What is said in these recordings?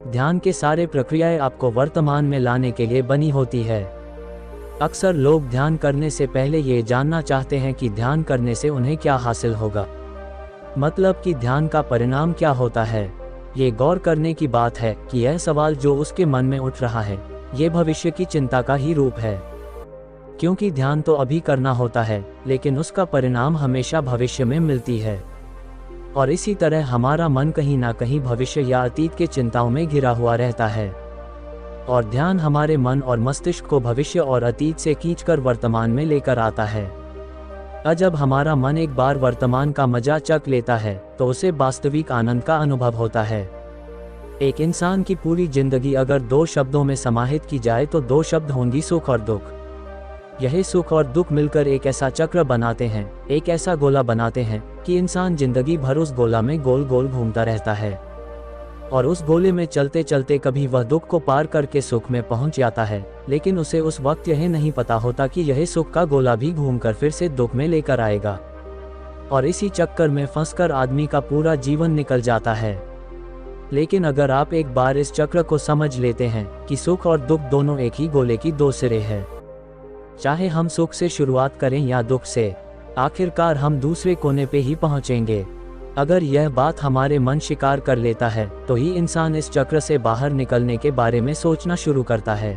ध्यान के सारे प्रक्रियाएं आपको वर्तमान में लाने के लिए बनी होती है। अक्सर लोग ध्यान करने से पहले ये जानना चाहते हैं कि ध्यान करने से उन्हें क्या हासिल होगा, मतलब कि ध्यान का परिणाम क्या होता है। ये गौर करने की बात है कि यह सवाल जो उसके मन में उठ रहा है, ये भविष्य की चिंता का ही रूप है। क्योंकि ध्यान तो अभी करना होता है, लेकिन उसका परिणाम हमेशा भविष्य में मिलती है। और इसी तरह हमारा मन कहीं ना कहीं भविष्य या अतीत के चिंताओं में घिरा हुआ रहता है, और ध्यान हमारे मन और मस्तिष्क को भविष्य और अतीत से खींचकर वर्तमान में लेकर आता है। जब हमारा मन एक बार वर्तमान का मजा चख लेता है तो उसे वास्तविक आनंद का अनुभव होता है। एक इंसान की पूरी जिंदगी अगर 2 शब्दों में समाहित की जाए तो 2 शब्द होंगी सुख और दुख। यही सुख और दुख मिलकर एक ऐसा चक्र बनाते हैं, एक ऐसा गोला बनाते हैं कि इंसान जिंदगी भर उस गोला में गोल गोल घूमता रहता है, और उस गोले में चलते चलते कभी वह दुख को पार करके सुख में पहुंच जाता है, लेकिन उसे उस वक्त यह नहीं पता होता कि यह सुख का गोला भी घूमकर फिर से दुख में लेकर आएगा, और इसी चक्कर में फंसकर आदमी का पूरा जीवन निकल जाता है। लेकिन अगर आप एक बार इस चक्र को समझ लेते हैं कि सुख और दुख दोनों एक ही गोले की 2 सिरे हैं, चाहे हम सुख से शुरुआत करें या दुख से, आखिरकार हम दूसरे कोने पे ही पहुंचेंगे। अगर यह बात हमारे मन स्वीकार कर लेता है तो ही इंसान इस चक्र से बाहर निकलने के बारे में सोचना शुरू करता है,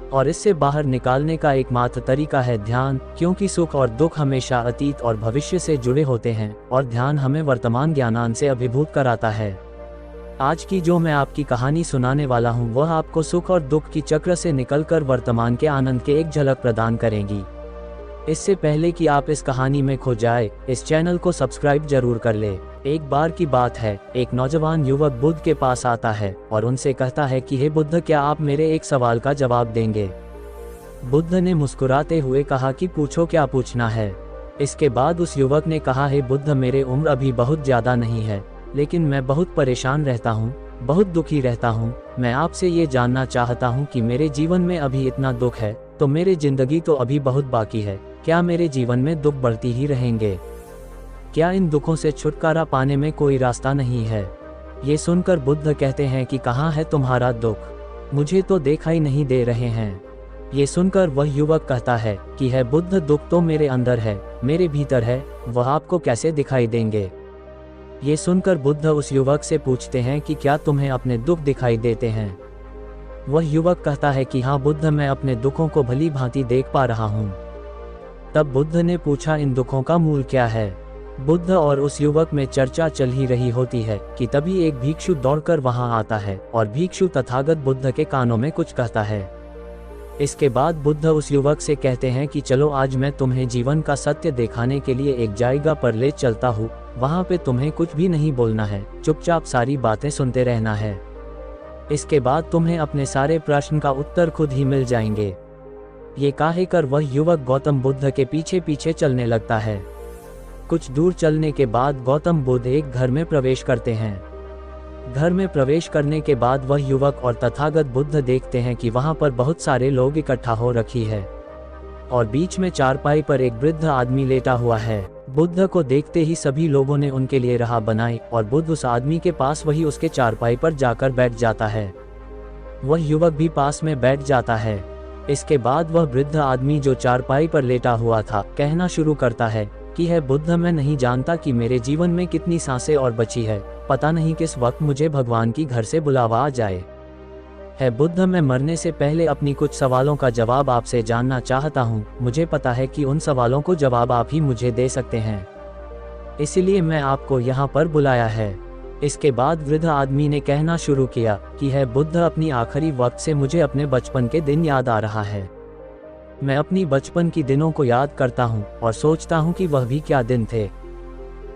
और इससे बाहर निकालने का एकमात्र तरीका है ध्यान, क्योंकि सुख और दुख हमेशा अतीत और भविष्य से जुड़े होते हैं, और ध्यान हमें वर्तमान ज्ञानान से अभिभूत कराता है। आज की जो मैं आपकी कहानी सुनाने वाला हूँ वह आपको सुख और दुख की चक्र से निकलकर वर्तमान के आनंद के एक झलक प्रदान करेंगी। इससे पहले कि आप इस कहानी में खो जाए, इस चैनल को सब्सक्राइब जरूर कर ले। एक बार की बात है, एक नौजवान युवक बुद्ध के पास आता है और उनसे कहता है कि हे बुद्ध, क्या आप मेरे एक सवाल का जवाब देंगे? बुद्ध ने मुस्कुराते हुए कहा कि पूछो, क्या पूछना है। इसके बाद उस युवक ने कहा, हे बुद्ध, मेरे उम्र अभी बहुत ज्यादा नहीं है, लेकिन मैं बहुत परेशान रहता हूँ, बहुत दुखी रहता हूँ। मैं आपसे ये जानना चाहता हूँ कि मेरे जीवन में अभी इतना दुख है तो मेरी जिंदगी तो अभी बहुत बाकी है, क्या मेरे जीवन में दुख बढ़ती ही रहेंगे? क्या इन दुखों से छुटकारा पाने में कोई रास्ता नहीं है? ये सुनकर बुद्ध कहते हैं कि कहाँ है तुम्हारा दुख, मुझे तो दिखाई नहीं दे रहे हैं। ये सुनकर वह युवक कहता है कि है बुद्ध, दुख तो मेरे अंदर है, मेरे भीतर है, वह आपको कैसे दिखाई देंगे? ये सुनकर बुद्ध उस युवक से पूछते हैं कि क्या तुम्हें अपने दुख दिखाई देते हैं? वह युवक कहता है कि हाँ बुद्ध, मैं अपने दुखों को भली भांति देख पा रहा हूँ। तब बुद्ध ने पूछा, इन दुखों का मूल क्या है? बुद्ध और उस युवक में चर्चा चल ही रही होती है कि तभी एक भिक्षु दौड़कर वहां आता है और भिक्षु तथागत बुद्ध के कानों में कुछ कहता है। इसके बाद बुद्ध उस युवक से कहते हैं कि चलो, आज मैं तुम्हें जीवन का सत्य दिखाने के लिए एक जगह पर ले चलता हूँ, वहां पे तुम्हें कुछ भी नहीं बोलना है, चुपचाप सारी बातें सुनते रहना है। इसके बाद तुम्हें अपने सारे प्रश्न का उत्तर खुद ही मिल जाएंगे। ये कहकर वह युवक गौतम बुद्ध के पीछे पीछे चलने लगता है। कुछ दूर चलने के बाद गौतम बुद्ध एक घर में प्रवेश करते हैं। घर में प्रवेश करने के बाद वह युवक और तथागत बुद्ध देखते हैं कि वहां पर बहुत सारे लोग इकट्ठा हो रखी है, और बीच में चारपाई पर एक वृद्ध आदमी लेटा हुआ है। बुद्ध को देखते ही सभी लोगों ने उनके लिए राह बनाई और बुद्ध उस आदमी के पास वही उसके चारपाई पर जाकर बैठ जाता है। वह युवक भी पास में बैठ जाता है। इसके बाद वह वृद्ध आदमी जो चारपाई पर लेटा हुआ था कहना शुरू करता है कि है बुद्ध, मैं नहीं जानता कि मेरे जीवन में कितनी सांसें और बची है, पता नहीं किस वक्त मुझे भगवान की घर से बुलावा आ जाए। है बुद्ध, मैं मरने से पहले अपनी कुछ सवालों का जवाब आपसे जानना चाहता हूँ। मुझे पता है कि उन सवालों को जवाब आप ही मुझे दे सकते हैं, इसलिए मैं आपको यहाँ पर बुलाया है। इसके बाद वृद्ध आदमी ने कहना शुरू किया कि है बुद्ध, अपनी आखिरी वक्त से मुझे अपने बचपन के दिन याद आ रहा है। मैं अपनी बचपन की दिनों को याद करता हूँ और सोचता हूँ कि वह भी क्या दिन थे।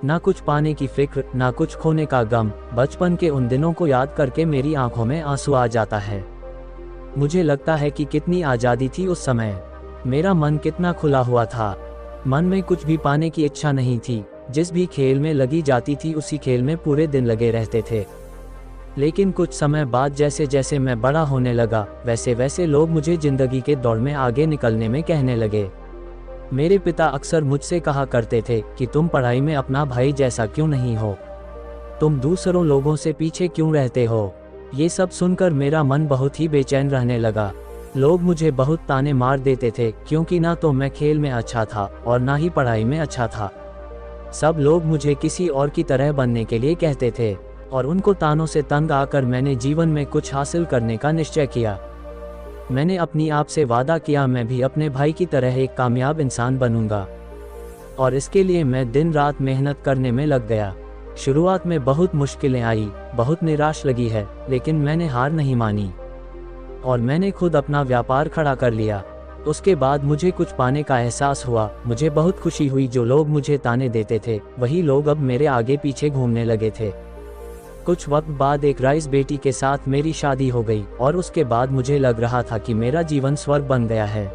ना कुछ पाने की फिक्र, ना कुछ खोने का गम। बचपन के उन दिनों को याद करके मेरी आंखों में आंसू आ जाता है। मुझे लगता है कि कितनी आज़ादी थी उस समय, मेरा मन कितना खुला हुआ था। मन में कुछ भी पाने की इच्छा नहीं थी, जिस भी खेल में लगी जाती थी उसी खेल में पूरे दिन लगे रहते थे। लेकिन कुछ समय बाद जैसे जैसे मैं बड़ा होने लगा, वैसे वैसे लोग मुझे जिंदगी के दौड़ में आगे निकलने में कहने लगे। मेरे पिता अक्सर मुझसे कहा करते थे कि तुम पढ़ाई में अपना भाई जैसा क्यों नहीं हो, तुम दूसरों लोगों से पीछे क्यों रहते हो। ये सब सुनकर मेरा मन बहुत ही बेचैन रहने लगा। लोग मुझे बहुत ताने मार देते थे, क्योंकि ना तो मैं खेल में अच्छा था और ना ही पढ़ाई में अच्छा था। सब लोग मुझे किसी और की तरह बनने के लिए कहते थे, और उनको तानों से तंग आकर मैंने जीवन में कुछ हासिल करने का निश्चय किया। मैंने अपनी आप से वादा किया, मैं भी अपने भाई की तरह एक कामयाब इंसान बनूंगा, और इसके लिए मैं दिन रात मेहनत करने में लग गया। शुरुआत में बहुत मुश्किलें आई, बहुत निराश लगी है, लेकिन मैंने हार नहीं मानी और मैंने खुद अपना व्यापार खड़ा कर लिया। उसके बाद मुझे कुछ पाने का एहसास हुआ। मुझे बहुत खुशी हुई। जो लोग मुझे ताने देते थे, वही लोग अब मेरे आगे पीछे घूमने लगे थे। कुछ वक्त बाद एक राइस बेटी के साथ मेरी शादी हो गई, और उसके बाद मुझे लग रहा था कि मेरा जीवन स्वर्ग बन गया है।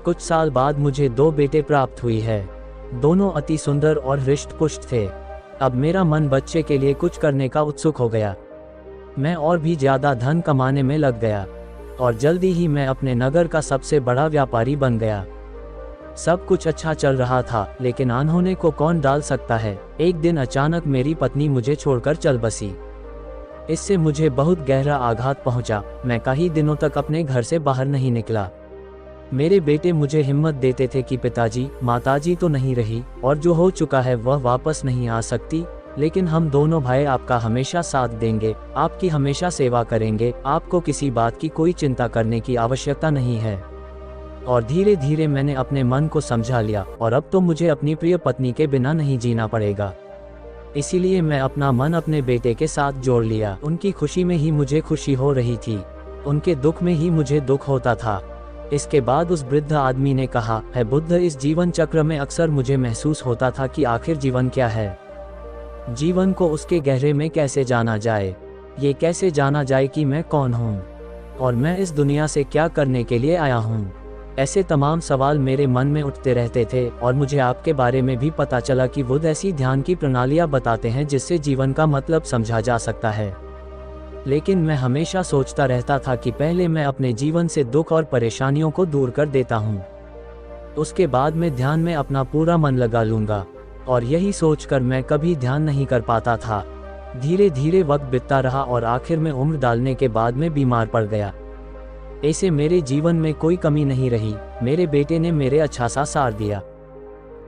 कुछ साल बाद मुझे 2 बेटे प्राप्त हुई है। दोनों अति सुंदर और हृष्ट-पुष्ट थे। अब मेरा मन बच्चे के लिए कुछ करने का उत्सुक हो गया। मैं और भी ज्यादा धन कमाने में लग गया, और जल्दी ही मैं अपने नगर का सबसे बड़ा व्यापारी बन गया। सब कुछ अच्छा चल रहा था, लेकिन अनहोनी को कौन डाल सकता है। एक दिन अचानक मेरी पत्नी मुझे छोड़कर चल बसी। इससे मुझे बहुत गहरा आघात पहुंचा। मैं कई दिनों तक अपने घर से बाहर नहीं निकला। मेरे बेटे मुझे हिम्मत देते थे कि पिताजी, माताजी तो नहीं रही, और जो हो चुका है वह वापस नहीं आ सकती, लेकिन हम दोनों भाई आपका हमेशा साथ देंगे, आपकी हमेशा सेवा करेंगे, आपको किसी बात की कोई चिंता करने की आवश्यकता नहीं है। और धीरे धीरे मैंने अपने मन को समझा लिया, और अब तो मुझे अपनी प्रिय पत्नी के बिना नहीं जीना पड़ेगा। इसीलिए मैं अपना मन अपने बेटे के साथ जोड़ लिया। उनकी खुशी में ही मुझे खुशी हो रही थी, उनके दुख में ही मुझे दुख होता था। इसके बाद उस वृद्ध आदमी ने कहा, है बुद्ध, इस जीवन चक्र में अक्सर मुझे महसूस होता था कि आखिर जीवन क्या है। जीवन को उसके गहरे में कैसे जाना जाए, ये कैसे जाना जाए कि मैं कौन हूँ और मैं इस दुनिया से क्या करने के लिए आया हूँ। ऐसे तमाम सवाल मेरे मन में उठते रहते थे, और मुझे आपके बारे में भी पता चला कि बुद्ध ऐसी ध्यान की प्रणालियाँ बताते हैं जिससे जीवन का मतलब समझा जा सकता है। लेकिन मैं हमेशा सोचता रहता था कि पहले मैं अपने जीवन से दुख और परेशानियों को दूर कर देता हूँ, उसके बाद मैं ध्यान में अपना पूरा मन लगा लूँगा। और यही सोचकर मैं कभी ध्यान नहीं कर पाता था। धीरे धीरे वक्त बीतता रहा, और आखिर में उम्र डालने के बाद मैं बीमार पड़ गया। ऐसे मेरे जीवन में कोई कमी नहीं रही। मेरे बेटे ने मेरे अच्छा सा साथ दिया।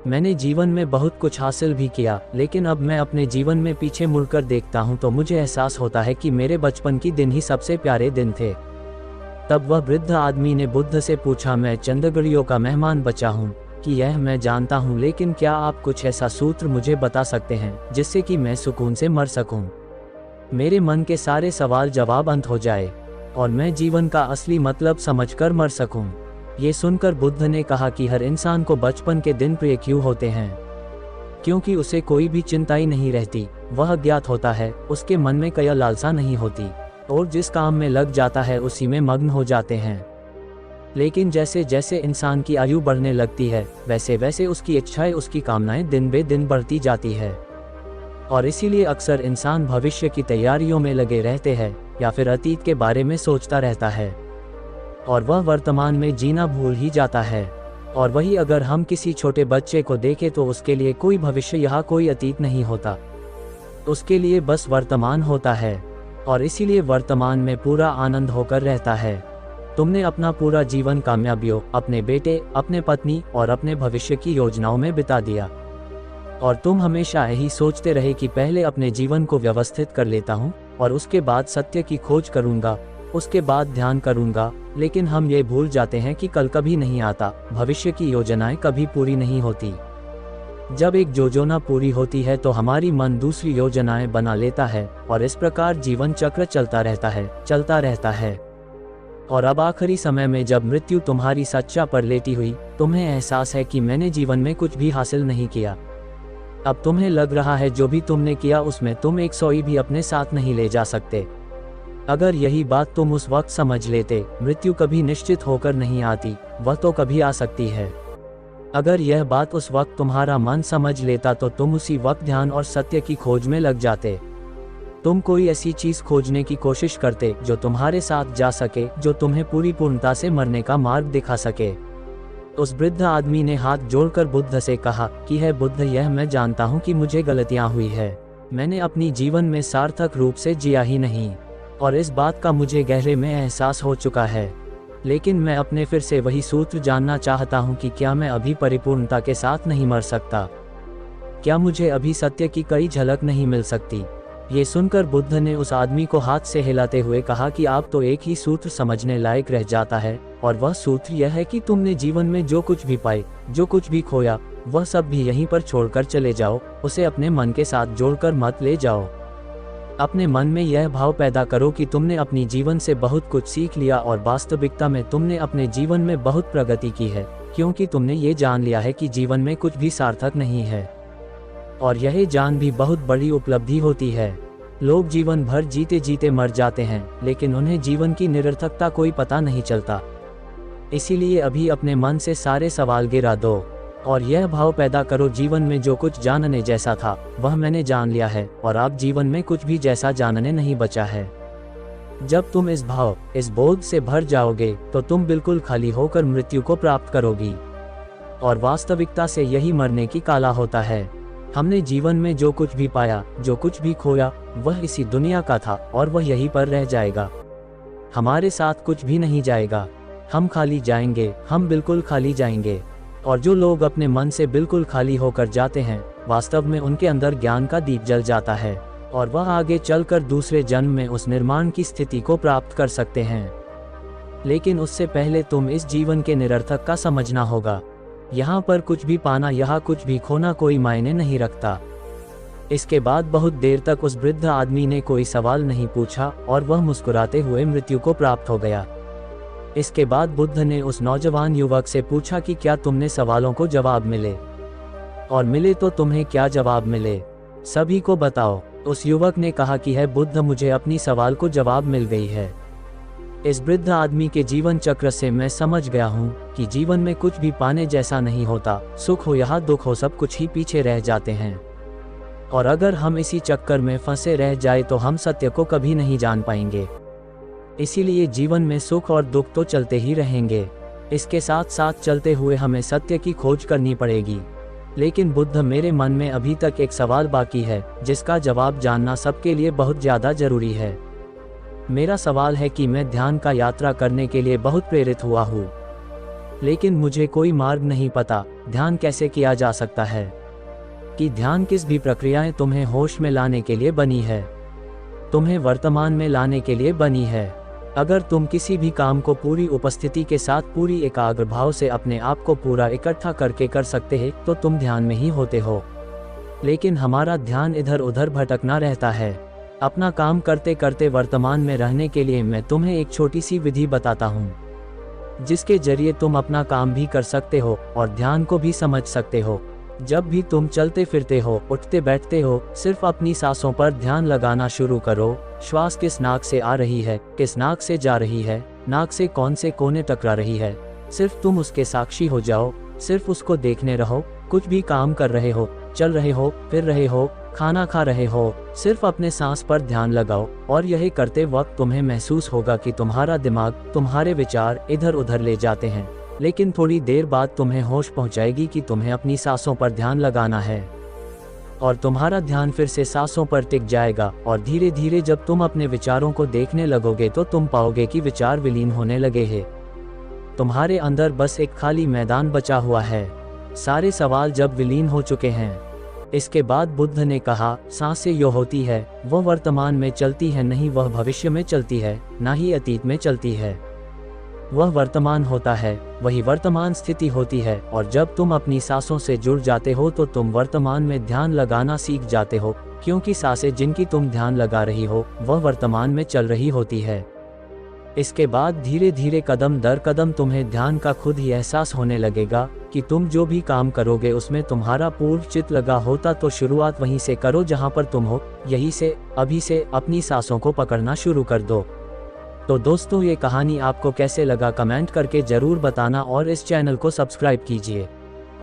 मैंने जीवन में बहुत कुछ हासिल भी किया, लेकिन अब मैं अपने जीवन में पीछे मुड़कर देखता हूँ तो मुझे एहसास होता है कि मेरे बचपन की दिन ही सबसे प्यारे दिन थे। तब वह वृद्ध आदमी ने बुद्ध से पूछा, मैं चंद घड़ियों का मेहमान बचा हूँ कि यह मैं जानता हूँ, लेकिन क्या आप कुछ ऐसा सूत्र मुझे बता सकते हैं जिससे कि मैं सुकून से मर सकूं, मेरे मन के सारे सवाल जवाब अंत हो जाए और मैं जीवन का असली मतलब समझकर मर सकूं। ये सुनकर बुद्ध ने कहा कि हर इंसान को बचपन के दिन प्रिय क्यों होते हैं, क्योंकि उसे कोई भी चिंता ही नहीं रहती, वह अज्ञात होता है, उसके मन में कोई लालसा नहीं होती और जिस काम में लग जाता है उसी में मग्न हो जाते हैं। लेकिन जैसे जैसे इंसान की आयु बढ़ने लगती है वैसे वैसे उसकी इच्छाएं, उसकी कामनाएं दिन बे दिन बढ़ती जाती है, और इसीलिए अक्सर इंसान भविष्य की तैयारियों में लगे रहते हैं या फिर अतीत के बारे में सोचता रहता है और वह वर्तमान में जीना भूल ही जाता है। और वही अगर हम किसी छोटे बच्चे को देखें तो उसके लिए कोई भविष्य या कोई अतीत नहीं होता, उसके लिए बस वर्तमान होता है और इसीलिए वर्तमान में पूरा आनंद होकर रहता है। तुमने अपना पूरा जीवन कामयाबियों, अपने बेटे, अपने पत्नी और अपने भविष्य की योजनाओं में बिता दिया और तुम हमेशा यही सोचते रहे कि पहले अपने जीवन को व्यवस्थित कर लेता हूँ और उसके बाद सत्य की खोज करूँगा, उसके बाद ध्यान करूँगा। लेकिन हम ये भूल जाते हैं कि कल कभी नहीं आता, भविष्य की योजनाएं कभी पूरी नहीं होती। जब एक योजना पूरी होती है तो हमारी मन दूसरी योजनाएं बना लेता है और इस प्रकार जीवन चक्र चलता रहता है। और अब आखिरी समय में जब मृत्यु तुम्हारी सच्चा पर लेटी हुई, तुम्हें एहसास है कि मैंने जीवन में कुछ भी हासिल नहीं किया। अब तुम्हें लग रहा है जो भी तुमने किया उसमें तुम 100 भी अपने साथ नहीं ले जा सकते। अगर यही बात तुम उस वक्त समझ लेते, मृत्यु कभी निश्चित होकर नहीं आती, वह तो कभी आ सकती है। अगर यह बात उस वक्त तुम्हारा मन समझ लेता तो तुम उसी वक्त ध्यान और सत्य की खोज में लग जाते। तुम कोई ऐसी चीज खोजने की कोशिश करते जो तुम्हारे साथ जा सके, जो तुम्हें पूरी पूर्णता से मरने का मार्ग दिखा सके। उस वृद्ध आदमी ने हाथ जोड़कर बुद्ध से कहा कि है बुद्ध, यह मैं जानता हूँ कि मुझे गलतियाँ हुई है, मैंने अपनी जीवन में सार्थक रूप से जिया ही नहीं। और इस बात का मुझे गहरे में एहसास हो चुका है। लेकिन मैं अपने फिर से वही सूत्र जानना चाहता हूँ कि क्या मैं अभी परिपूर्णता के साथ नहीं मर सकता? क्या मुझे अभी सत्य की कई झलक नहीं मिल सकती? ये सुनकर बुद्ध ने उस आदमी को हाथ से हिलाते हुए कहा कि आप तो एक ही सूत्र समझने लायक रह जाता है, और वह सूत्र यह है कि तुमने जीवन में जो कुछ भी पाए, जो कुछ भी खोया, वह सब भी यहीं पर छोड़कर चले जाओ, उसे अपने मन के साथ जोड़कर मत ले जाओ। अपने मन में यह भाव पैदा करो कि तुमने अपनी जीवन से बहुत कुछ सीख लिया और वास्तविकता में तुमने अपने जीवन में बहुत प्रगति की है, क्योंकि तुमने ये जान लिया है कि जीवन में कुछ भी सार्थक नहीं है। और यह जान भी बहुत बड़ी उपलब्धि होती है। लोग जीवन भर जीते जीते मर जाते हैं, लेकिन उन्हें जीवन की निरर्थकता कोई पता नहीं चलता। इसीलिए अभी अपने मन से सारे सवाल गिरा दो और यह भाव पैदा करो, जीवन में जो कुछ जानने जैसा था वह मैंने जान लिया है, और आप जीवन में कुछ भी जैसा जानने नहीं बचा है। जब तुम इस भाव, इस बोध से भर जाओगे तो तुम बिल्कुल खाली होकर मृत्यु को प्राप्त करोगी। और वास्तविकता से यही मरने की काला होता है। हमने जीवन में जो कुछ भी पाया, जो कुछ भी खोया, वह इसी दुनिया का था और वह यहीं पर रह जाएगा। हमारे साथ कुछ भी नहीं जाएगा। हम खाली जाएंगे, हम बिल्कुल खाली जाएंगे। और जो लोग अपने मन से बिल्कुल खाली होकर जाते हैं, वास्तव में उनके अंदर ज्ञान का दीप जल जाता है और वह आगे चलकर दूसरे जन्म में उस निर्माण की स्थिति को प्राप्त कर सकते हैं। लेकिन उससे पहले तुम इस जीवन के निरर्थक का समझना होगा। यहाँ पर कुछ भी पाना, यहाँ कुछ भी खोना कोई मायने नहीं रखता। इसके बाद बहुत देर तक उस वृद्ध आदमी ने कोई सवाल नहीं पूछा और वह मुस्कुराते हुए मृत्यु को प्राप्त हो गया। इसके बाद बुद्ध ने उस नौजवान युवक से पूछा कि क्या तुमने सवालों को जवाब मिले, और मिले तो तुम्हें क्या जवाब मिले, सभी को बताओ। उस युवक ने कहा कि है बुद्ध, मुझे अपनी सवाल को जवाब मिल गई है। इस वृद्ध आदमी के जीवन चक्र से मैं समझ गया हूँ कि जीवन में कुछ भी पाने जैसा नहीं होता। सुख हो या दुख हो, सब कुछ ही पीछे रह जाते हैं। और अगर हम इसी चक्कर में फंसे रह जाए तो हम सत्य को कभी नहीं जान पाएंगे। इसीलिए जीवन में सुख और दुख तो चलते ही रहेंगे। इसके साथ साथ चलते हुए हमें सत्य की खोज करनी पड़ेगी। लेकिन बुद्ध, मेरे मन में अभी तक एक सवाल बाकी है जिसका जवाब जानना सबके लिए बहुत ज़्यादा जरूरी है। मेरा सवाल है कि मैं ध्यान का यात्रा करने के लिए बहुत प्रेरित हुआ हूँ, लेकिन मुझे कोई मार्ग नहीं पता। ध्यान कैसे किया जा सकता है, कि ध्यान किस भी प्रक्रियाएं तुम्हें होश में लाने के लिए बनी है, तुम्हें वर्तमान में लाने के लिए बनी है। अगर तुम किसी भी काम को पूरी उपस्थिति के साथ, पूरी एकाग्र भाव से अपने आप को पूरा इकट्ठा करके कर सकते हैं तो तुम ध्यान में ही होते हो। लेकिन हमारा ध्यान इधर उधर भटकना रहता है। अपना काम करते करते वर्तमान में रहने के लिए मैं तुम्हें एक छोटी सी विधि बताता हूँ, जिसके जरिए तुम अपना काम भी कर सकते हो और ध्यान को भी समझ सकते हो। जब भी तुम चलते फिरते हो, उठते बैठते हो, सिर्फ अपनी सांसों पर ध्यान लगाना शुरू करो। श्वास किस नाक से आ रही है, किस नाक से जा रही है, नाक से कौन से कोने टकरा रही है, सिर्फ तुम उसके साक्षी हो जाओ। सिर्फ उसको देखने रहो। कुछ भी काम कर रहे हो, चल रहे हो, फिर रहे हो, खाना खा रहे हो, सिर्फ अपने सांस पर ध्यान लगाओ। और यही करते वक्त तुम्हें महसूस होगा कि तुम्हारा दिमाग, तुम्हारे विचार इधर उधर ले जाते हैं, लेकिन थोड़ी देर बाद तुम्हें होश पहुंचाएगी कि तुम्हें अपनी सांसों पर ध्यान लगाना है। और तुम्हारा ध्यान फिर से सांसों पर टिक जाएगा। और धीरे धीरे जब तुम अपने विचारों को देखने लगोगे तो तुम पाओगे कि विचार विलीन होने लगे हैं। तुम्हारे अंदर बस एक खाली मैदान बचा हुआ है। सारे सवाल जब विलीन हो चुके हैं। इसके बाद बुद्ध ने कहा, सांसें यो होती है, वह वर्तमान में चलती है नहीं, वह भविष्य में चलती है, ना ही अतीत में चलती है। वह वर्तमान होता है, वही वर्तमान स्थिति होती है। और जब तुम अपनी सांसों से जुड़ जाते हो तो तुम वर्तमान में ध्यान लगाना सीख जाते हो, क्योंकि सांसें जिनकी तुम ध्यान लगा रही हो वह वर्तमान में चल रही होती है। इसके बाद धीरे धीरे कदम दर कदम तुम्हें ध्यान का खुद ही एहसास होने लगेगा कि तुम जो भी काम करोगे उसमें तुम्हारा पूर्ण चित्त लगा होता। तो शुरुआत वहीं से करो जहां पर तुम हो, यहीं से, अभी से अपनी सांसों को पकड़ना शुरू कर दो। तो दोस्तों, ये कहानी आपको कैसे लगा कमेंट करके जरूर बताना और इस चैनल को सब्सक्राइब कीजिए।